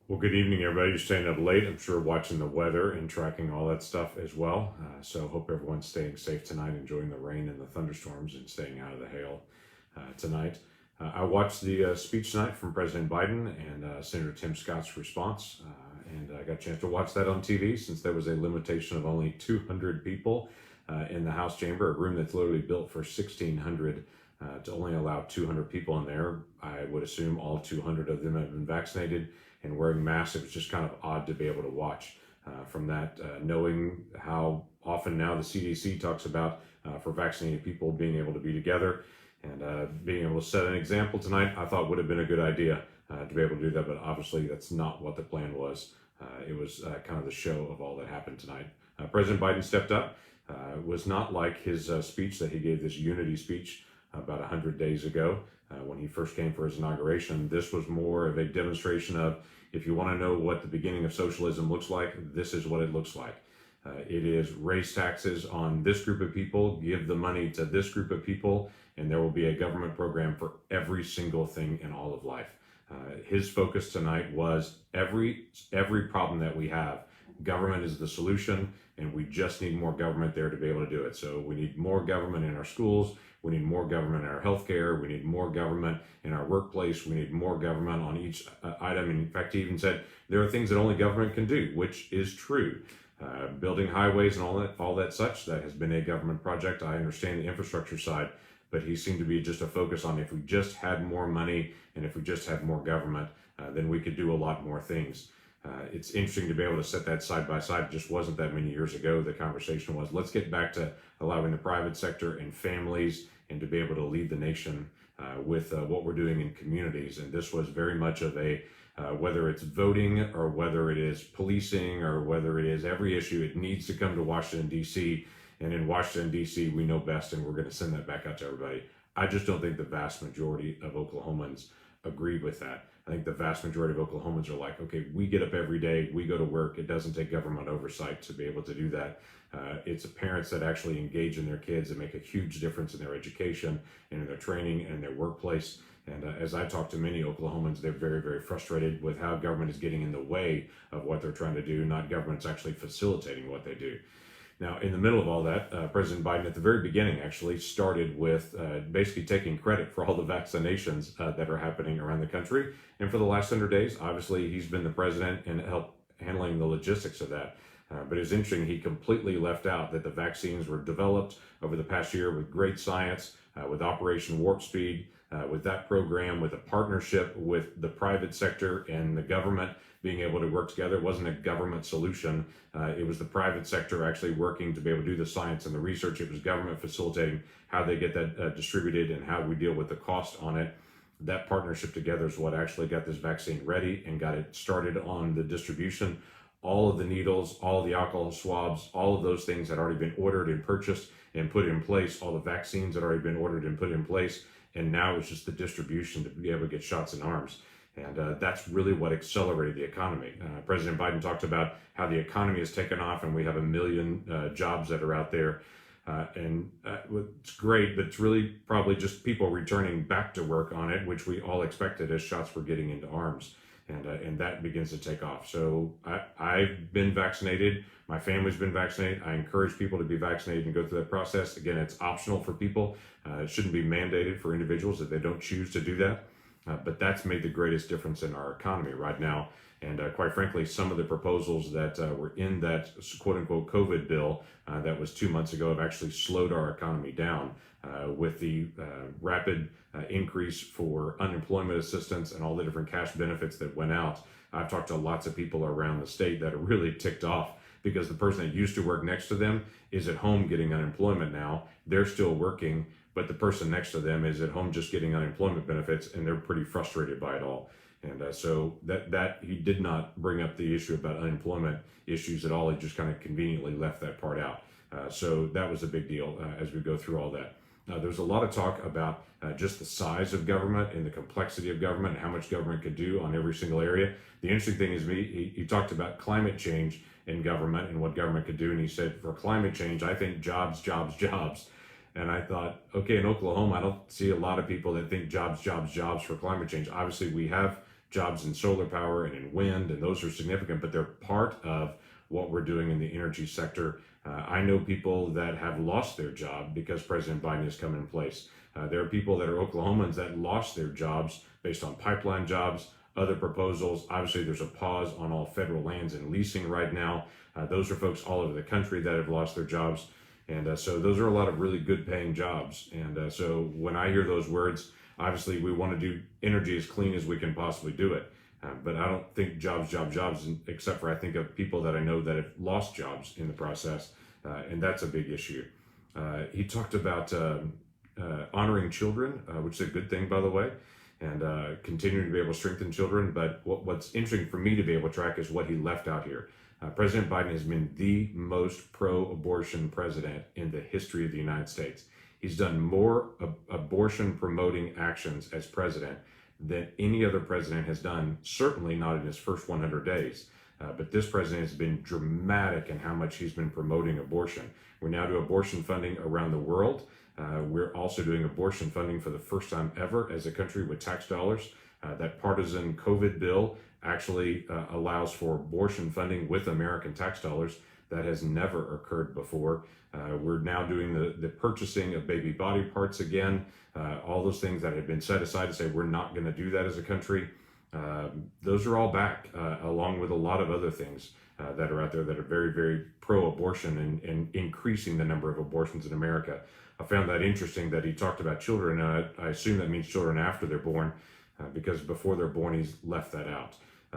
Well, good evening, everybody. You're staying up late, I'm sure, watching the weather and tracking all that stuff as well. So, hope everyone's staying safe tonight, enjoying the rain and the thunderstorms, and staying out of the hail tonight. I watched the speech tonight from President Biden and Senator Tim Scott's response, and I got a chance to watch that on TV since there was a limitation of only 200 people in the House chamber, a room that's literally built for 1,600. To only allow 200 people in there. I would assume all 200 of them have been vaccinated and wearing masks. It was just kind of odd to be able to watch from that, knowing how often now the CDC talks about for vaccinated people being able to be together and being able to set an example tonight. I thought would have been a good idea to be able to do that, but obviously that's not what the plan was. It was kind of the show of all that happened tonight. President Biden stepped up. It was not like his speech that he gave, this unity speech about 100 days ago when he first came for his inauguration. This was more of a demonstration of, if you want to know what the beginning of socialism looks like, this is what it looks like. It is raise taxes on this group of people, give the money to this group of people, and there will be a government program for every single thing in all of life. His focus tonight was every problem that we have, government is the solution, and we just need more government there to be able to do it. So we need more government in our schools. We need more government in our healthcare. We need more government in our workplace. We need more government on each item. And in fact, he even said there are things that only government can do, which is true. Building highways and all that such, that has been a government project. I understand the infrastructure side, but he seemed to be just a focus on, if we just had more money and if we just had more government, then we could do a lot more things. It's interesting to be able to set that side by side. It just wasn't that many years ago. The conversation was, let's get back to allowing the private sector and families and to be able to lead the nation with what we're doing in communities. And this was very much of a, whether it's voting or whether it is policing or whether it is every issue, it needs to come to Washington, D.C. And in Washington, D.C., we know best, and we're going to send that back out to everybody. I just don't think the vast majority of Oklahomans agree with that. I think the vast majority of Oklahomans are like, okay, we get up every day, we go to work. It doesn't take government oversight to be able to do that. It's parents that actually engage in their kids and make a huge difference in their education and in their training and in their workplace. And as I talk to many Oklahomans, they're very, very frustrated with how government is getting in the way of what they're trying to do, not government's actually facilitating what they do. Now, in the middle of all that, President Biden at the very beginning actually started with basically taking credit for all the vaccinations that are happening around the country. And for the last 100 days, obviously, he's been the president and helped handling the logistics of that. But it's interesting, he completely left out that the vaccines were developed over the past year with great science, with Operation Warp Speed, with that program, with a partnership with the private sector and the government being able to work together. It wasn't a government solution. It was the private sector actually working to be able to do the science and the research. It was government facilitating how they get that distributed and how we deal with the cost on it. That partnership together is what actually got this vaccine ready and got it started on the distribution. All of the needles, all of the alcohol swabs, all of those things had already been ordered and purchased and put in place. All the vaccines had already been ordered and put in place. And now it's just the distribution to be able to get shots in arms. And that's really what accelerated the economy. President Biden talked about how the economy has taken off and we have 1 million jobs that are out there. It's great, but it's really probably just people returning back to work on it, which we all expected as shots were getting into arms. And that begins to take off. So I've been vaccinated. My family's been vaccinated. I encourage people to be vaccinated and go through that process. Again, it's optional for people. It shouldn't be mandated for individuals if they don't choose to do that. But that's made the greatest difference in our economy right now. And quite frankly, some of the proposals that were in that quote-unquote COVID bill that was 2 months ago have actually slowed our economy down with the rapid increase for unemployment assistance and all the different cash benefits that went out. I've talked to lots of people around the state that are really ticked off because the person that used to work next to them is at home getting unemployment now. They're still working, but the person next to them is at home just getting unemployment benefits, and they're pretty frustrated by it all. And so that he did not bring up the issue about unemployment issues at all. He just kind of conveniently left that part out. So that was a big deal as we go through all that. There was a lot of talk about just the size of government and the complexity of government and how much government could do on every single area. The interesting thing is he talked about climate change in government and what government could do. And he said, for climate change, I think jobs, jobs, jobs. And I thought, okay, in Oklahoma, I don't see a lot of people that think jobs, jobs, jobs for climate change. Obviously, we have jobs in solar power and in wind, and those are significant, but they're part of what we're doing in the energy sector. I know people that have lost their job because President Biden has come in place. There are people that are Oklahomans that lost their jobs based on pipeline jobs, other proposals. Obviously, there's a pause on all federal lands and leasing right now. Those are folks all over the country that have lost their jobs. And so those are a lot of really good paying jobs. And so when I hear those words, obviously we want to do energy as clean as we can possibly do it. But I don't think jobs, except for I think of people that I know that have lost jobs in the process. And that's a big issue. He talked about honoring children, which is a good thing, by the way, and continuing to be able to strengthen children. But what's interesting for me to be able to track is what he left out here. President Biden has been the most pro-abortion president in the history of the United States. He's done more abortion promoting actions as president than any other president has done, certainly not in his first 100 days. But this president has been dramatic in how much he's been promoting abortion. We're now doing abortion funding around the world. We're also doing abortion funding for the first time ever as a country with tax dollars. That partisan COVID bill actually allows for abortion funding with American tax dollars. That has never occurred before. We're now doing the purchasing of baby body parts again. All those things that had been set aside to say we're not going to do that as a country. Those are all back, along with a lot of other things that are out there that are very, very pro-abortion and increasing the number of abortions in America. I found that interesting that he talked about children. I assume that means children after they're born, because before they're born, he's left that out.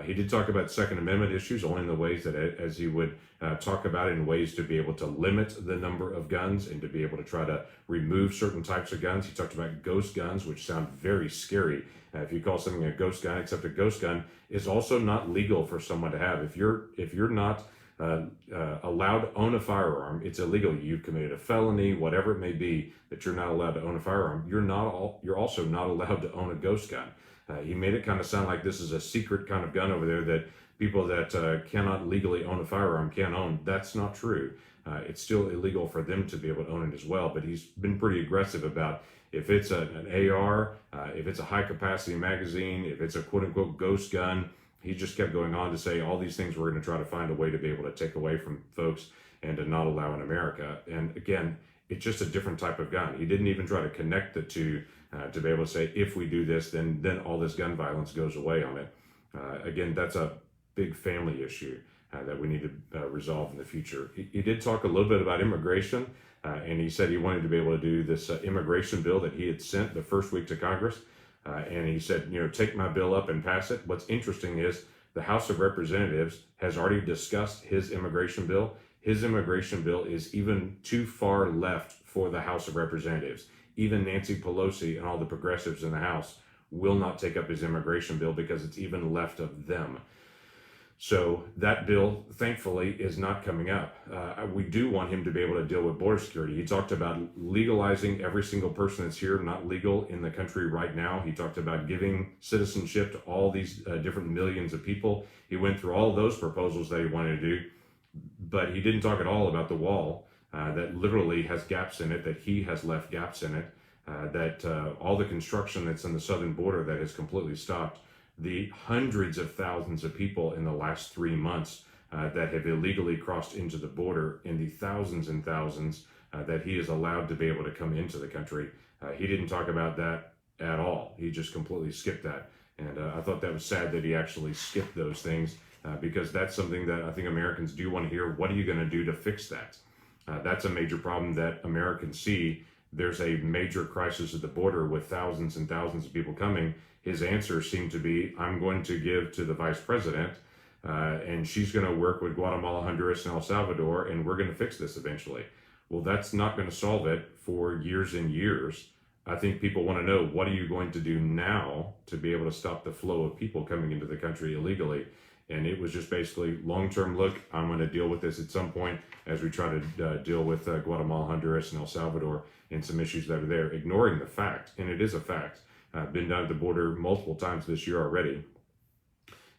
He did talk about Second Amendment issues, only in the ways that, as he would talk about it, in ways to be able to limit the number of guns and to be able to try to remove certain types of guns. He talked about ghost guns, which sound very scary. If you call something a ghost gun, except a ghost gun is also not legal for someone to have. If you're not allowed to own a firearm, it's illegal. You've committed a felony, whatever it may be, that you're not allowed to own a firearm. You're also not allowed to own a ghost gun. He made it kind of sound like this is a secret kind of gun over there that people that cannot legally own a firearm can't own. That's not true. It's still illegal for them to be able to own it as well. But he's been pretty aggressive about if it's an AR, if it's a high capacity magazine, if it's a quote unquote ghost gun. He just kept going on to say all these things we're going to try to find a way to be able to take away from folks and to not allow in America. And again, it's just a different type of gun. He didn't even try to connect the two to be able to say, if we do this, then all this gun violence goes away on it. Again, that's a big family issue that we need to resolve in the future. He did talk a little bit about immigration, and he said he wanted to be able to do this immigration bill that he had sent the first week to Congress. And he said, take my bill up and pass it. What's interesting is the House of Representatives has already discussed his immigration bill. His immigration bill is even too far left for the House of Representatives. Even Nancy Pelosi and all the progressives in the House will not take up his immigration bill because it's even left of them. So that bill, thankfully, is not coming up. We do want him to be able to deal with border security. He talked about legalizing every single person that's here, not legal in the country right now. He talked about giving citizenship to all these different millions of people. He went through all those proposals that he wanted to do, but he didn't talk at all about the wall that literally has gaps in it, that he has left gaps in it, that all the construction that's in the southern border that has completely stopped. The hundreds of thousands of people in the last 3 months that have illegally crossed into the border, and the thousands and thousands that he is allowed to be able to come into the country. He didn't talk about that at all. He just completely skipped that. And I thought that was sad that he actually skipped those things because that's something that I think Americans do want to hear. What are you going to do to fix that? That's a major problem that Americans see. There's a major crisis at the border with thousands and thousands of people coming. His answer seemed to be, I'm going to give to the vice president, and she's going to work with Guatemala, Honduras, and El Salvador, and we're going to fix this eventually. Well, that's not going to solve it for years and years. I think people want to know, what are you going to do now to be able to stop the flow of people coming into the country illegally? And it was just basically long-term look. I'm going to deal with this at some point as we try to deal with Guatemala, Honduras, and El Salvador and some issues that are there, ignoring the fact, and it is a fact, I've been down at the border multiple times this year already,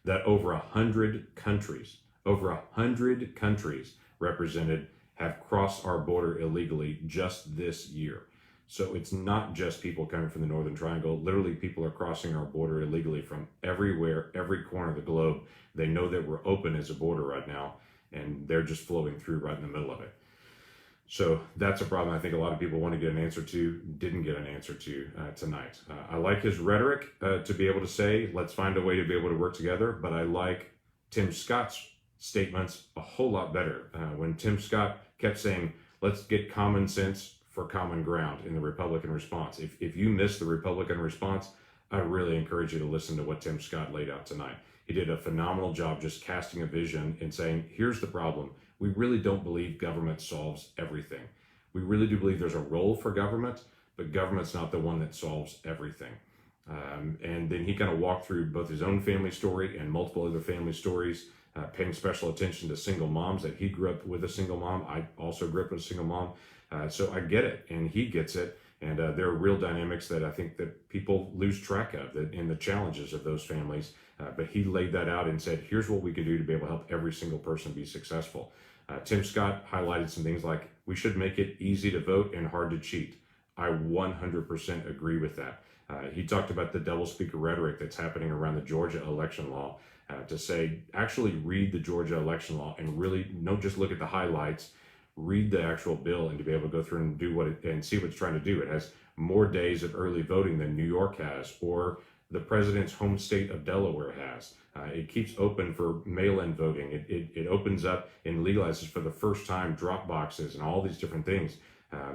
that over 100 countries represented have crossed our border illegally just this year. So it's not just people coming from the Northern Triangle. Literally, people are crossing our border illegally from everywhere, every corner of the globe. They know that we're open as a border right now, and they're just flowing through right in the middle of it. So that's a problem I think a lot of people want to get an answer to, didn't get an answer to tonight. I like his rhetoric to be able to say, let's find a way to be able to work together, but I like Tim Scott's statements a whole lot better. When Tim Scott kept saying, let's get common sense for common ground in the Republican response. If you missed the Republican response, I really encourage you to listen to what Tim Scott laid out tonight. He did a phenomenal job just casting a vision and saying, here's the problem. We really don't believe government solves everything. We really do believe there's a role for government, but government's not the one that solves everything. And then he kind of walked through both his own family story and multiple other family stories, paying special attention to single moms, that he grew up with a single mom. I also grew up with a single mom. So I get it, and he gets it. And there are real dynamics that I think that people lose track of in the challenges of those families. But he laid that out and said, here's what we can do to be able to help every single person be successful. Tim Scott highlighted some things like, we should make it easy to vote and hard to cheat. I 100% agree with that. He talked about the double speaker rhetoric that's happening around the Georgia election law, to say, actually read the Georgia election law and really don't just look at the highlights, read the actual bill, and to be able to go through and do and see what it's trying to do. It has more days of early voting than New York has, or the president's home state of Delaware has. It keeps open for mail-in voting. It opens up and legalizes for the first time drop boxes and all these different things.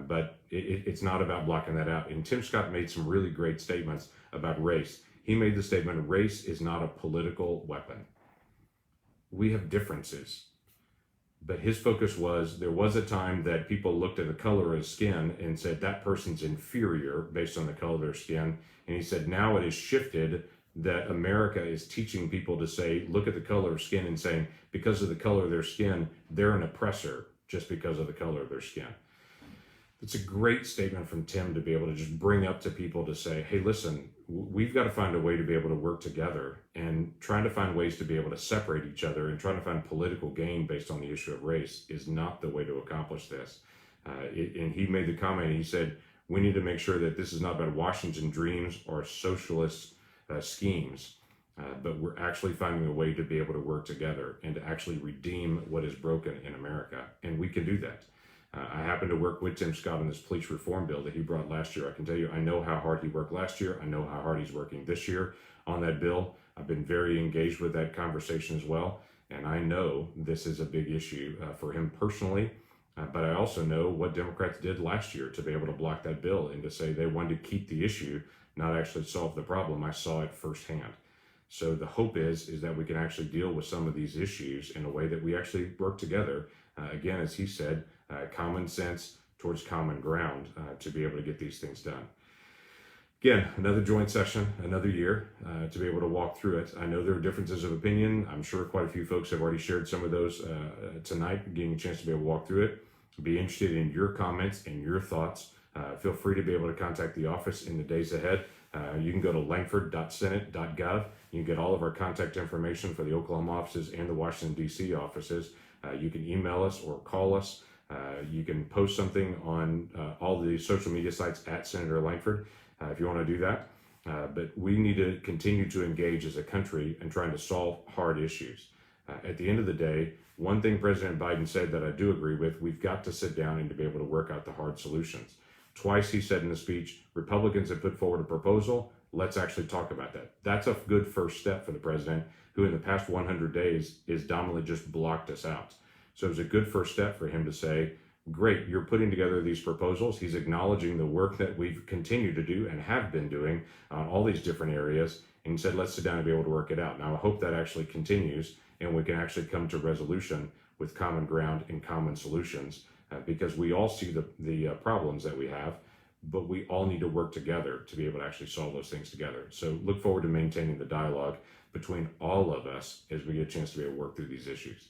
But it's not about blocking that out. And Tim Scott made some really great statements about race. He made the statement, race is not a political weapon. We have differences. But his focus was, there was a time that people looked at the color of skin and said that person's inferior based on the color of their skin. And he said now it has shifted, that America is teaching people to say, look at the color of skin and saying, because of the color of their skin, they're an oppressor just because of the color of their skin. It's a great statement from Tim to be able to just bring up to people to say, hey, listen, we've got to find a way to be able to work together, and trying to find ways to be able to separate each other and trying to find political gain based on the issue of race is not the way to accomplish this. And he made the comment, he said, we need to make sure that this is not about Washington dreams or socialist schemes, but we're actually finding a way to be able to work together and to actually redeem what is broken in America. And we can do that. I happened to work with Tim Scott on this police reform bill that he brought last year. I can tell you, I know how hard he worked last year. I know how hard he's working this year on that bill. I've been very engaged with that conversation as well. And I know this is a big issue for him personally. But I also know what Democrats did last year to be able to block that bill and to say they wanted to keep the issue, not actually solve the problem. I saw it firsthand. So the hope is that we can actually deal with some of these issues in a way that we actually work together. Again, as he said, common sense towards common ground to be able to get these things done. Again, another joint session, another year to be able to walk through it. I know there are differences of opinion. I'm sure quite a few folks have already shared some of those tonight, getting a chance to be able to walk through it. Be interested in your comments and your thoughts. Feel free to be able to contact the office in the days ahead. You can go to lankford.senate.gov. You can get all of our contact information for the Oklahoma offices and the Washington, D.C. offices. You can email us or call us. You can post something on all the social media sites at Senator Lankford if you want to do that. But we need to continue to engage as a country in trying to solve hard issues. At the end of the day, one thing President Biden said that I do agree with, we've got to sit down and to be able to work out the hard solutions. Twice he said in the speech, Republicans have put forward a proposal. Let's actually talk about that. That's a good first step for the president, who in the past 100 days is dominantly just blocked us out. So it was a good first step for him to say, great, you're putting together these proposals. He's acknowledging the work that we've continued to do and have been doing on all these different areas, and said, let's sit down and be able to work it out. Now, I hope that actually continues and we can actually come to resolution with common ground and common solutions, because we all see the problems that we have, but we all need to work together to be able to actually solve those things together. So look forward to maintaining the dialogue between all of us as we get a chance to be able to work through these issues.